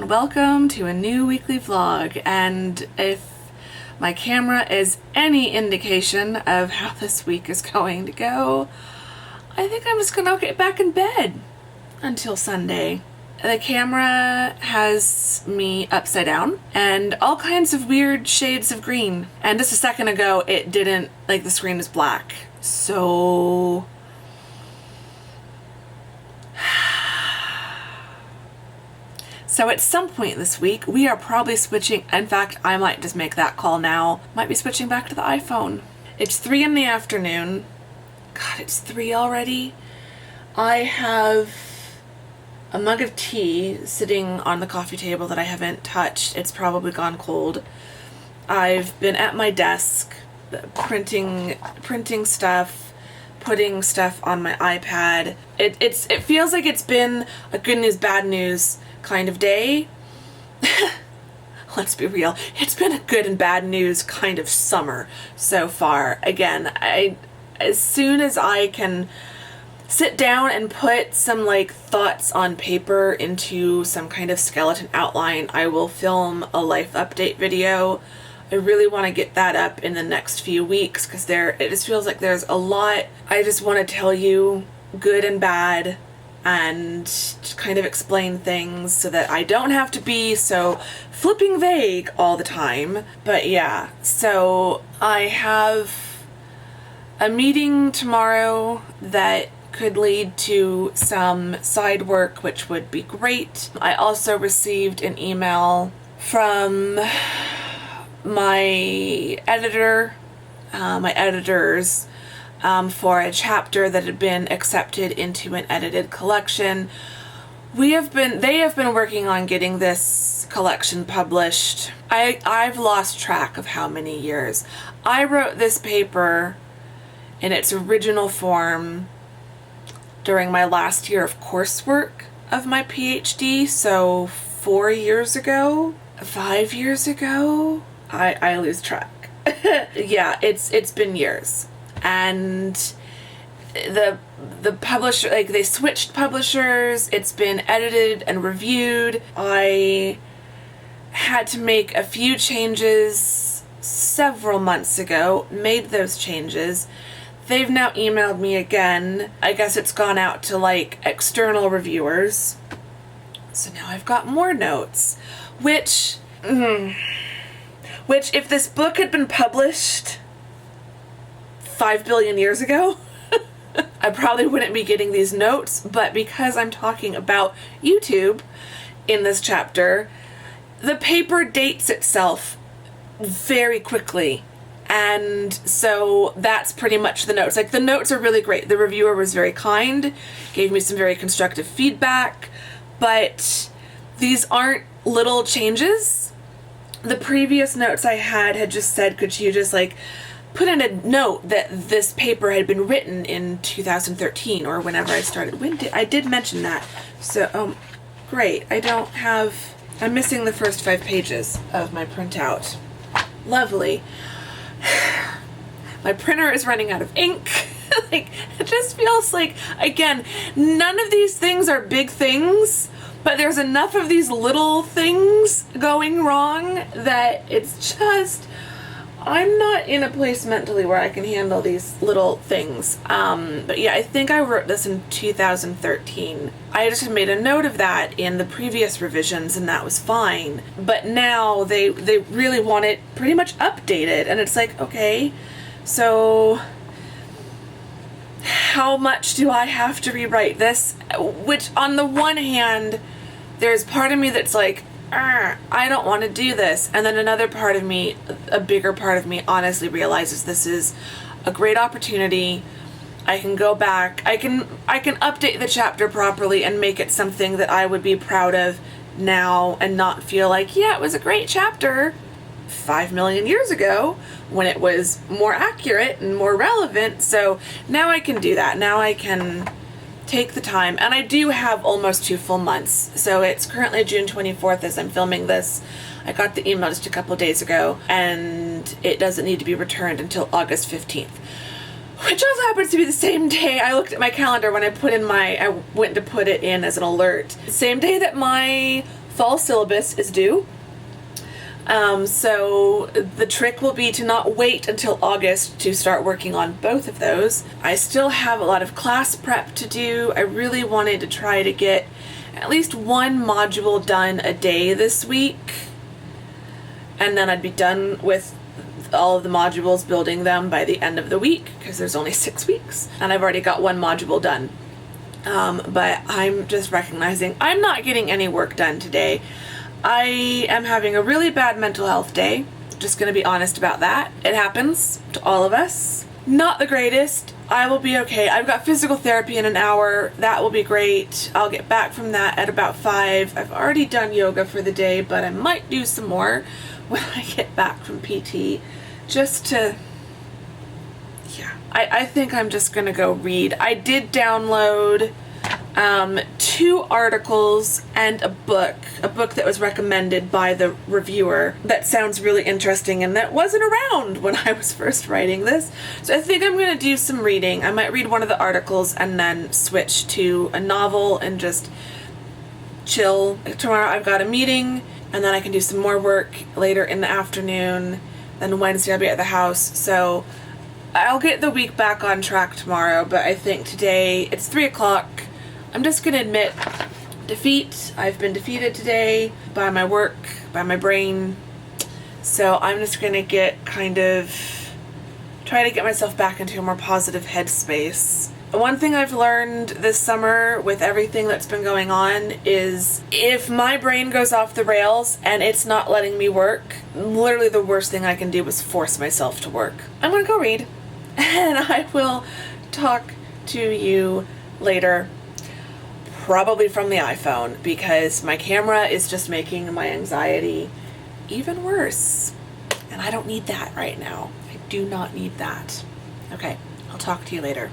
and welcome to a new weekly vlog. And if my camera is any indication of how this week is going to go, I think I'm just gonna get back in bed until Sunday. The camera has me upside down and all kinds of weird shades of green. And just a second ago, it didn't, like, the screen was black. So at some point this week, we are probably switching. In fact, I might just make that call now. Might be switching back to the iPhone. It's 3 in the afternoon. God, it's 3 already. I have a mug of tea sitting on the coffee table that I haven't touched. It's probably gone cold. I've been at my desk printing stuff, putting stuff on my iPad. It feels like it's been a good news, bad news kind of day. Let's be real. It's been a good and bad news kind of summer so far. Again, as soon as I can sit down and put some thoughts on paper into some kind of skeleton outline, I will film a life update video. I really want to get that up in the next few weeks because it just feels like there's a lot I just want to tell you, good and bad, and just kind of explain things so that I don't have to be so flipping vague all the time. But yeah, so I have a meeting tomorrow that could lead to some side work, which would be great. I also received an email from my editors, for a chapter that had been accepted into an edited collection. They have been working on getting this collection published. I've lost track of how many years. I wrote this paper in its original form during my last year of coursework of my PhD, so 4 years ago, 5 years ago. I lose track. Yeah, it's been years. And the publisher, they switched publishers. It's been edited and reviewed. I had to make a few changes several months ago, made those changes. They've now emailed me again. I guess it's gone out to external reviewers. So now I've got more notes, which if this book had been published 5 billion years ago, I probably wouldn't be getting these notes, but because I'm talking about YouTube in this chapter, the paper dates itself very quickly. And so that's pretty much the notes. The notes are really great. The reviewer was very kind, gave me some very constructive feedback, but these aren't little changes. The previous notes I had just said, could you just put in a note that this paper had been written in 2013 or whenever I started. I did mention that. So, great. I'm missing the first 5 pages of my printout. Lovely. My printer is running out of ink. It just feels again, none of these things are big things, but there's enough of these little things going wrong that it's just, I'm not in a place mentally where I can handle these little things. But yeah, I think I wrote this in 2013. I just made a note of that in the previous revisions and that was fine. But now they really want it pretty much updated, and it's okay, so how much do I have to rewrite this? Which on the one hand, there's part of me that's I don't want to do this. And then another part of me, a bigger part of me, honestly realizes this is a great opportunity. I can go back. I can update the chapter properly and make it something that I would be proud of now and not feel yeah, it was a great chapter 5 million years ago when it was more accurate and more relevant. So now I can do that. Now I can take the time, and I do have almost 2 full months. So it's currently June 24th as I'm filming this. I got the email just a couple days ago, and it doesn't need to be returned until August 15th. Which also happens to be the same day I looked at my calendar when I went to put it in as an alert. Same day that my fall syllabus is due. So the trick will be to not wait until August to start working on both of those. I still have a lot of class prep to do. I really wanted to try to get at least one module done a day this week, and then I'd be done with all of the modules, building them by the end of the week, because there's only 6 weeks, and I've already got one module done. But I'm just recognizing I'm not getting any work done today. I am having a really bad mental health day. Just gonna be honest about that. It happens to all of us. Not the greatest. I will be okay. I've got physical therapy in an hour. That will be great. I'll get back from that at about 5. I've already done yoga for the day, but I might do some more when I get back from PT. Just to, yeah. I think I'm just gonna go read. I did download 2 articles and a book that was recommended by the reviewer that sounds really interesting and that wasn't around when I was first writing this. So I think I'm going to do some reading. I might read one of the articles and then switch to a novel and just chill. Tomorrow I've got a meeting, and then I can do some more work later in the afternoon. Then Wednesday I'll be at the house. So I'll get the week back on track tomorrow, but I think today it's 3 o'clock. I'm just going to admit defeat. I've been defeated today by my work, by my brain. So I'm just going to try to get myself back into a more positive headspace. One thing I've learned this summer with everything that's been going on is if my brain goes off the rails and it's not letting me work, literally the worst thing I can do is force myself to work. I'm going to go read, and I will talk to you later. Probably from the iPhone, because my camera is just making my anxiety even worse. And I don't need that right now. I do not need that. Okay, I'll talk to you later.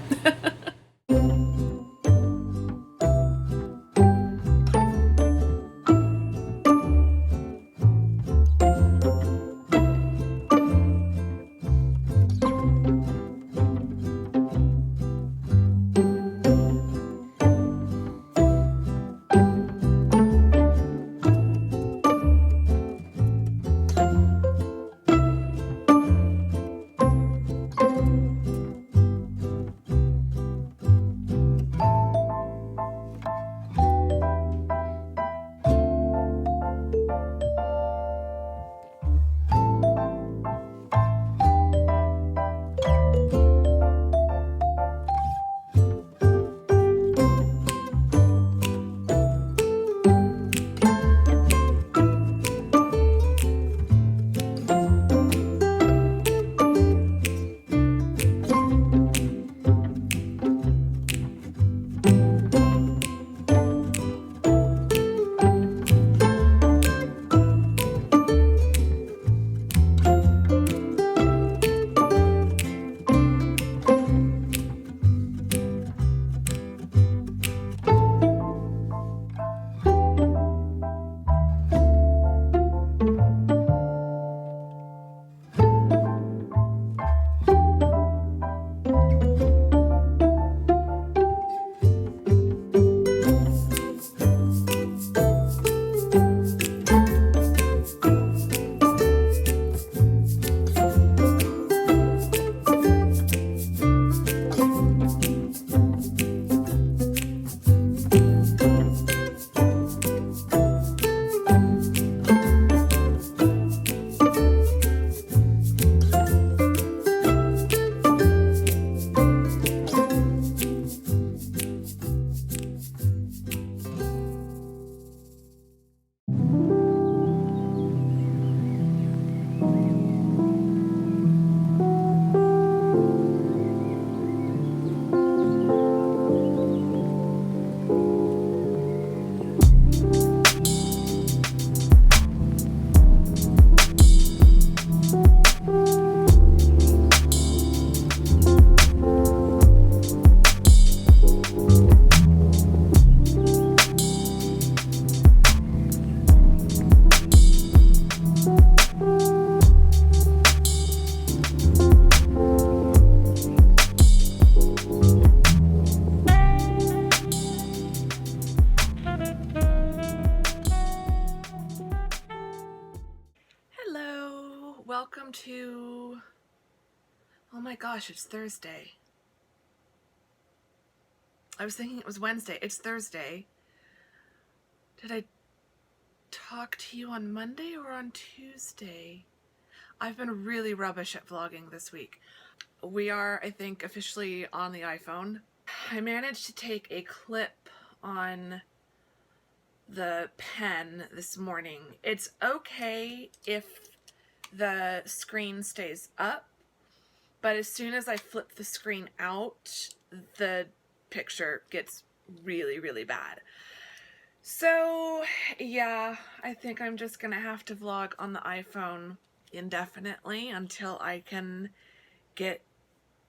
welcome to, oh my gosh, it's Thursday. I was thinking it was Wednesday. It's Thursday. Did I talk to you on Monday or on Tuesday? I've been really rubbish at vlogging this week. We are, I think, officially on the iPhone. I managed to take a clip on the pen this morning. It's okay if the screen stays up, but as soon as I flip the screen out, the picture gets really, really bad. So yeah, I think I'm just gonna have to vlog on the iPhone indefinitely until I can get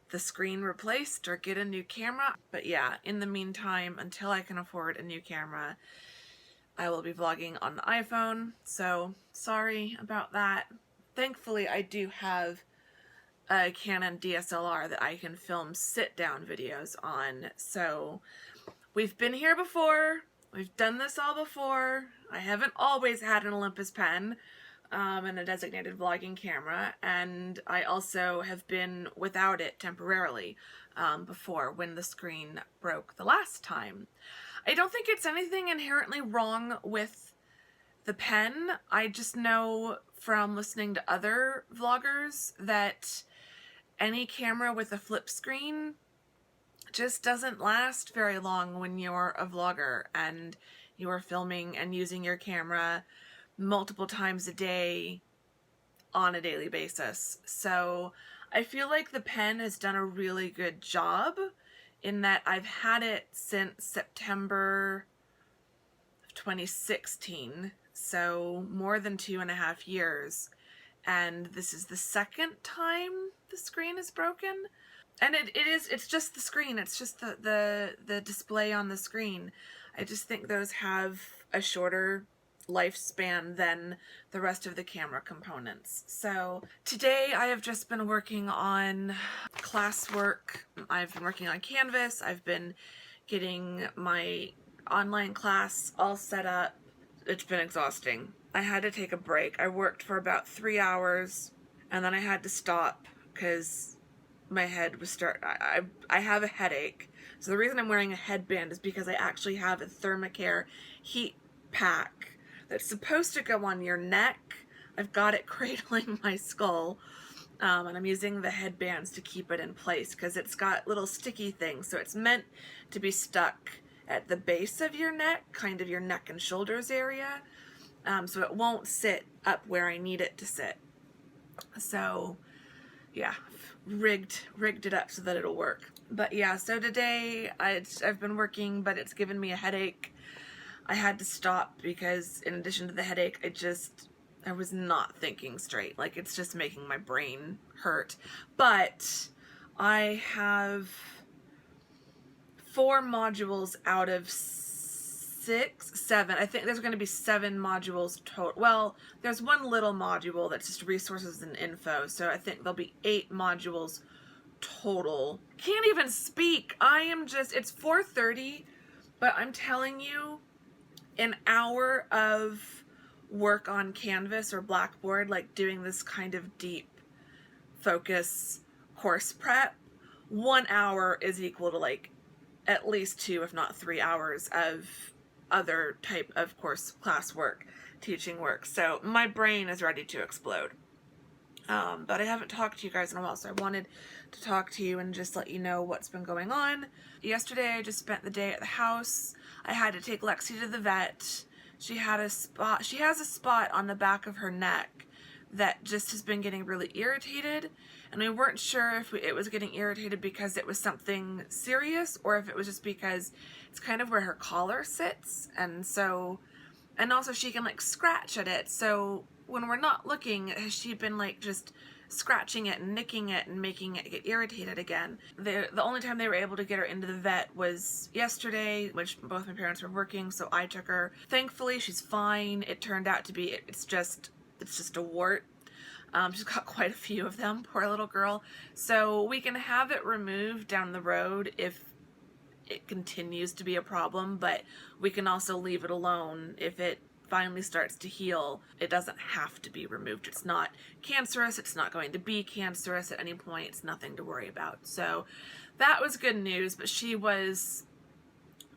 the screen replaced or get a new camera. But yeah, in the meantime, until I can afford a new camera, I will be vlogging on the iPhone. So sorry about that. Thankfully, I do have a Canon DSLR that I can film sit-down videos on. So we've been here before. We've done this all before. I haven't always had an Olympus Pen and a designated vlogging camera, and I also have been without it temporarily before when the screen broke the last time. I don't think it's anything inherently wrong with the pen. I just know from listening to other vloggers that any camera with a flip screen just doesn't last very long when you're a vlogger and you are filming and using your camera multiple times a day on a daily basis. So I feel like the pen has done a really good job in that I've had it since September of 2016, so more than 2.5 years, and this is the second time the screen is broken. And it's just the screen, it's just the display on the screen. I just think those have a shorter lifespan than the rest of the camera components. So today I have just been working on classwork. I've been working on Canvas. I've been getting my online class all set up. It's been exhausting. I had to take a break. I worked for about 3 hours and then I had to stop because my head was I have a headache. So the reason I'm wearing a headband is because I actually have a Thermacare heat pack that's supposed to go on your neck. I've got it cradling my skull, and I'm using the headbands to keep it in place because it's got little sticky things. So it's meant to be stuck at the base of your neck, kind of your neck and shoulders area, so it won't sit up where I need it to sit. So yeah, rigged it up so that it'll work. But yeah, so today I've been working, but it's given me a headache. I had to stop because in addition to the headache, I was not thinking straight. Like, it's just making my brain hurt. But I have 4 modules out of 7. I think there's going to be 7 modules total. Well, there's one little module that's just resources and info. So I think there'll be 8 modules total. Can't even speak. It's 4:30, but I'm telling you, an hour of work on Canvas or Blackboard, like doing this kind of deep focus course prep, 1 hour is equal to like at least 2, if not 3 hours of other type of class work, teaching work. So my brain is ready to explode. But I haven't talked to you guys in a while, so I wanted to talk to you and just let you know what's been going on. Yesterday, I just spent the day at the house. I had to take Lexi to the vet. She has a spot on the back of her neck that just has been getting really irritated, and we weren't sure if it was getting irritated because it was something serious or if it was just because it's kind of where her collar sits, and also she can like scratch at it. So when we're not looking, has she been like just scratching it and nicking it and making it get irritated again? The only time they were able to get her into the vet was yesterday, which both my parents were working, so I took her. Thankfully, she's fine. It turned out to be, it's just a wart. She's got quite a few of them, poor little girl. So we can have it removed down the road if it continues to be a problem, but we can also leave it alone if it finally starts to heal, it doesn't have to be removed. It's not cancerous. It's not going to be cancerous at any point. It's nothing to worry about. So that was good news, but she was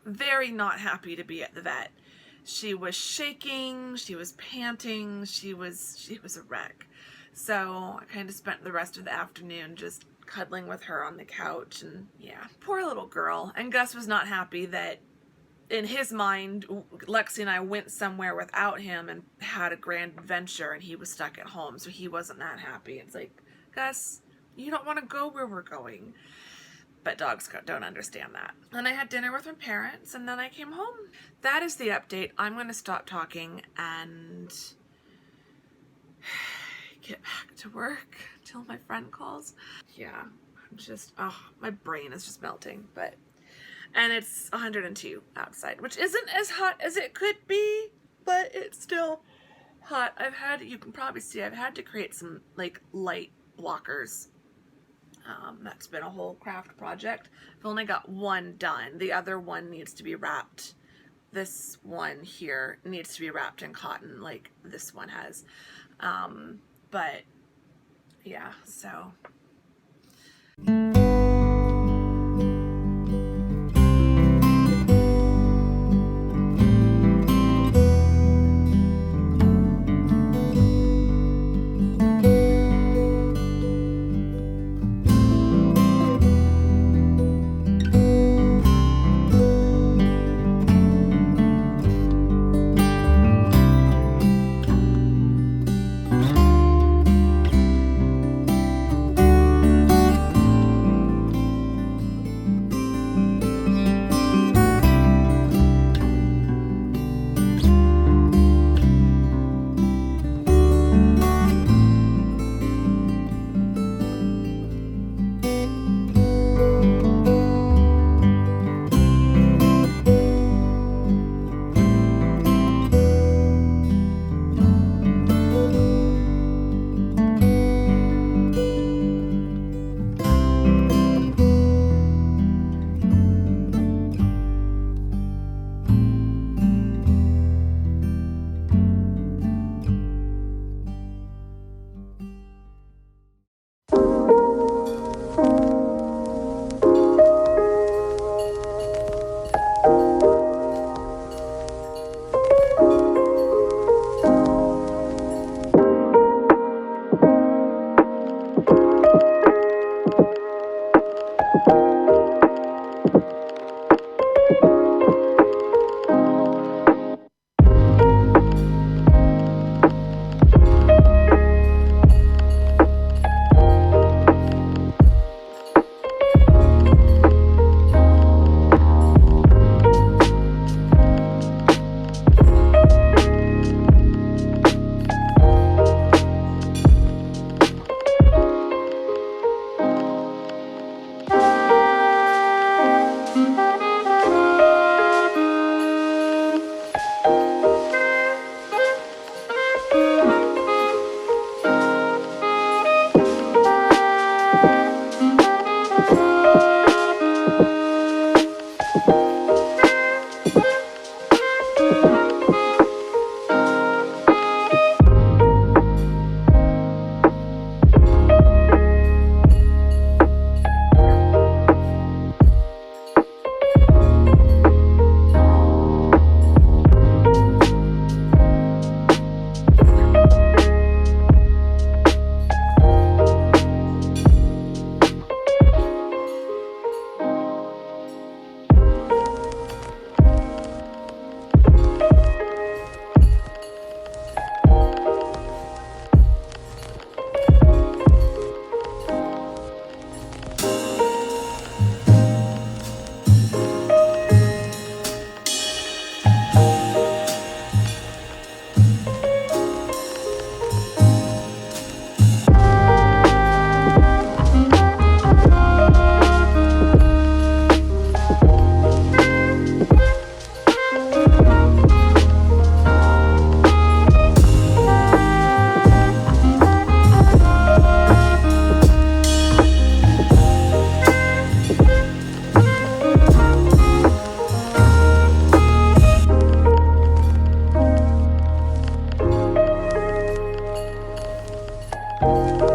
very not happy to be at the vet. She was shaking, she was panting, she was a wreck. So I kind of spent the rest of the afternoon just cuddling with her on the couch, and yeah, poor little girl. And Gus was not happy that in his mind, Lexi and I went somewhere without him and had a grand adventure, and he was stuck at home, so he wasn't that happy. It's like, Gus, you don't want to go where we're going. But dogs don't understand that. And I had dinner with my parents, and then I came home. That is the update. I'm going to stop talking and get back to work until my friend calls. Yeah, I'm just, my brain is just melting. And it's 102 outside, which isn't as hot as it could be, but it's still hot. You can probably see, I've had to create some like light blockers. That's been a whole craft project. I've only got one done. The other one needs to be wrapped. This one here needs to be wrapped in cotton like this one has. But yeah, so. bye.